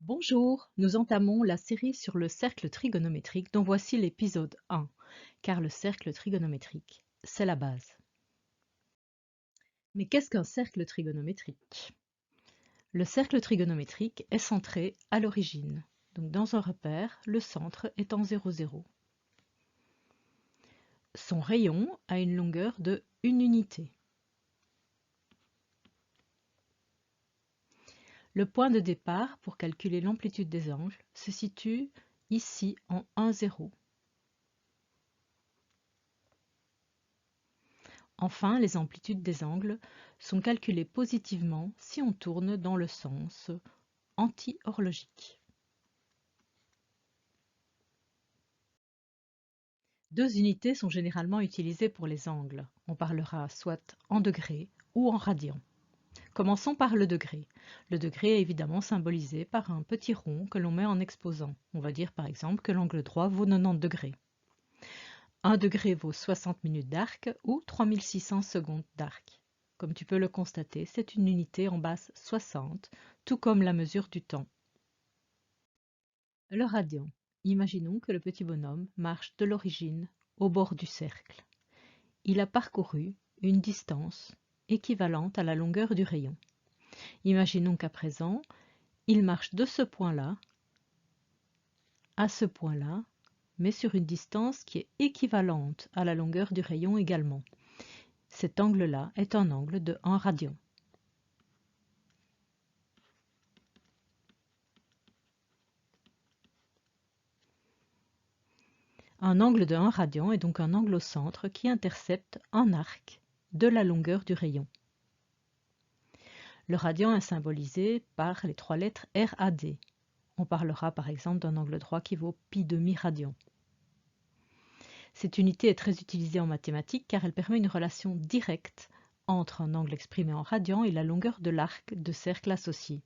Bonjour, nous entamons la série sur le cercle trigonométrique dont voici l'épisode 1, car le cercle trigonométrique, c'est la base. Mais qu'est-ce qu'un cercle trigonométrique? Le cercle trigonométrique est centré à l'origine. Donc dans un repère, le centre est en 0, 0. Son rayon a une longueur de 1 unité. Le point de départ pour calculer l'amplitude des angles se situe ici en 1, 0. Enfin, les amplitudes des angles sont calculées positivement si on tourne dans le sens anti-horlogique. Deux unités sont généralement utilisées pour les angles. On parlera soit en degrés ou en radians. Commençons par le degré. Le degré est évidemment symbolisé par un petit rond que l'on met en exposant. On va dire par exemple que l'angle droit vaut 90 degrés. 1 degré vaut 60 minutes d'arc ou 3600 secondes d'arc. Comme tu peux le constater, c'est une unité en base 60, tout comme la mesure du temps. Le radian. Imaginons que le petit bonhomme marche de l'origine au bord du cercle. Il a parcouru une distance équivalente à la longueur du rayon. Imaginons qu'à présent, il marche de ce point-là à ce point-là, mais sur une distance qui est équivalente à la longueur du rayon également. Cet angle-là est un angle de 1 radian. Un angle de 1 radian est donc un angle au centre qui intercepte un arc de la longueur du rayon. Le radian est symbolisé par les trois lettres RAD. On parlera par exemple d'un angle droit qui vaut pi demi-radian. Cette unité est très utilisée en mathématiques car elle permet une relation directe entre un angle exprimé en radian et la longueur de l'arc de cercle associé.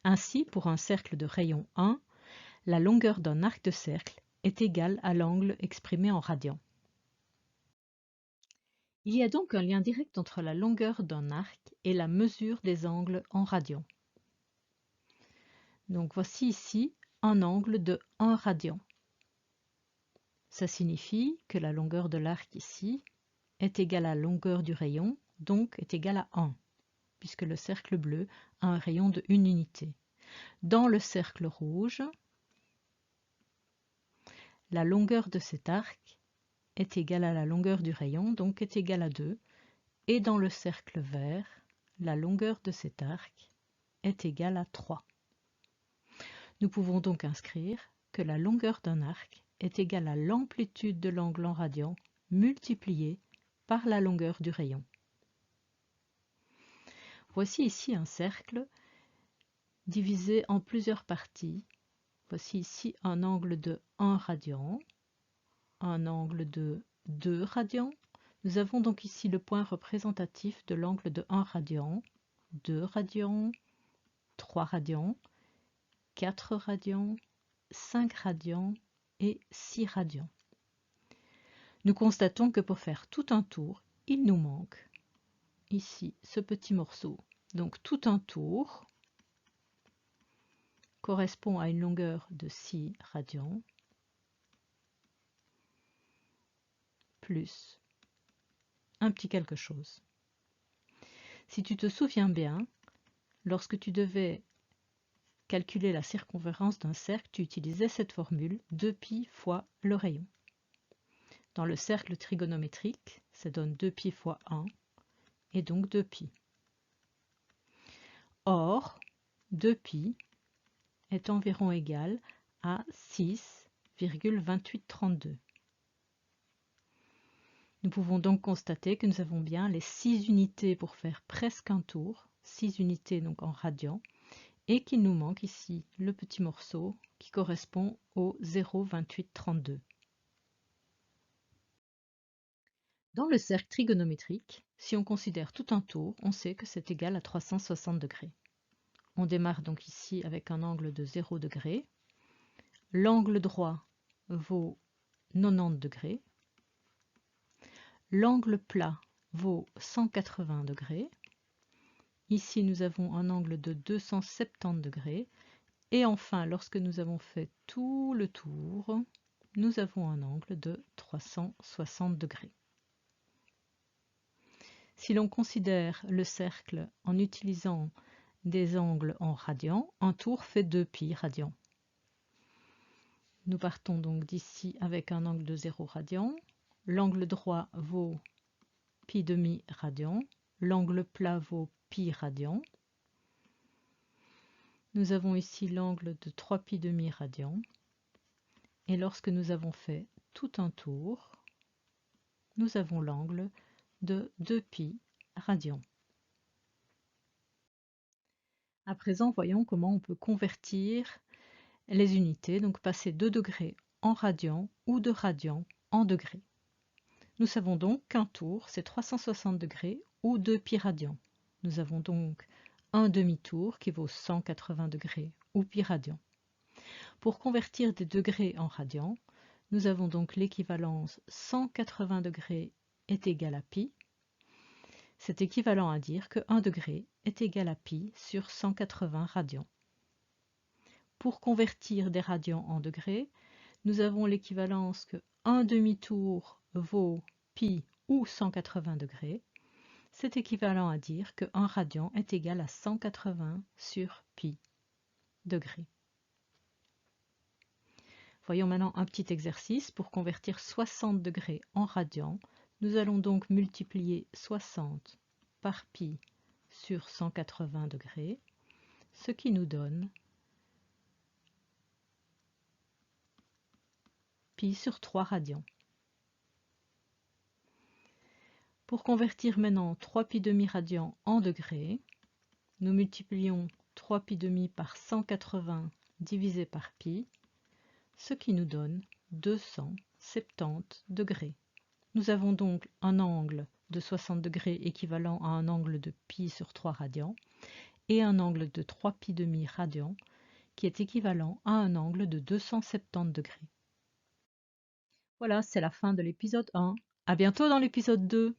Ainsi, pour un cercle de rayon 1, la longueur d'un arc de cercle est égale à l'angle exprimé en radian. Il y a donc un lien direct entre la longueur d'un arc et la mesure des angles en radian. Donc voici ici un angle de 1 radian. Ça signifie que la longueur de l'arc ici est égale à la longueur du rayon, donc est égale à 1, puisque le cercle bleu a un rayon de 1 unité. Dans le cercle rouge, la longueur de cet arc est égale à la longueur du rayon, donc est égale à 2. Et dans le cercle vert, la longueur de cet arc est égale à 3. Nous pouvons donc inscrire que la longueur d'un arc est égale à l'amplitude de l'angle en radian multiplié par la longueur du rayon. Voici ici un cercle divisé en plusieurs parties. Voici ici un angle de 1 radian, un angle de 2 radians. Nous avons donc ici le point représentatif de l'angle de 1 radian, 2 radians, 3 radians, 4 radians, 5 radians et 6 radians. Nous constatons que pour faire tout un tour, il nous manque ici ce petit morceau. Donc tout un tour correspond à une longueur de 6 radians plus un petit quelque chose. Si tu te souviens bien, lorsque tu devais calculer la circonférence d'un cercle, tu utilisais cette formule 2π fois le rayon. Dans le cercle trigonométrique, ça donne 2π fois 1 et donc 2π. Or, 2π est environ égal à 6,2832. Nous pouvons donc constater que nous avons bien les 6 unités pour faire presque un tour, 6 unités donc en radians, et qu'il nous manque ici le petit morceau qui correspond au 0,2832. Dans le cercle trigonométrique, si on considère tout un tour, on sait que c'est égal à 360 degrés. On démarre donc ici avec un angle de 0 degré. L'angle droit vaut 90 degrés. L'angle plat vaut 180 degrés. Ici, nous avons un angle de 270 degrés Et enfin, lorsque nous avons fait tout le tour, nous avons un angle de 360 degrés. Si l'on considère le cercle en utilisant des angles en radians, un tour fait 2π radians. Nous partons donc d'ici avec un angle de 0 radian. L'angle droit vaut π demi radian. L'angle plat vaut π radian. Nous avons ici l'angle de 3π demi radian. Et lorsque nous avons fait tout un tour, nous avons l'angle de 2π radians. À présent, voyons comment on peut convertir les unités, donc passer de degrés en radians ou de radians en degrés. Nous savons donc qu'un tour, c'est 360 degrés ou 2π radians. Nous avons donc un demi-tour qui vaut 180 degrés ou π radians. Pour convertir des degrés en radians, nous avons donc l'équivalence 180 degrés est égal à π. C'est équivalent à dire que 1 degré est égal à π sur 180 radians. Pour convertir des radians en degrés, nous avons l'équivalence que 1 demi-tour vaut π ou 180 degrés. C'est équivalent à dire que 1 radian est égal à 180 sur π degrés. Voyons maintenant un petit exercice. Pour convertir 60 degrés en radians, nous allons donc multiplier 60 par π sur 180 degrés, ce qui nous donne π sur 3 radians. Pour convertir maintenant 3π demi radians en degrés, nous multiplions 3π demi par 180 divisé par π, ce qui nous donne 270 degrés. Nous avons donc un angle de 60 degrés équivalent à un angle de π sur 3 radians et un angle de 3π demi radians qui est équivalent à un angle de 270 degrés. Voilà, c'est la fin de l'épisode 1. À bientôt dans l'épisode 2.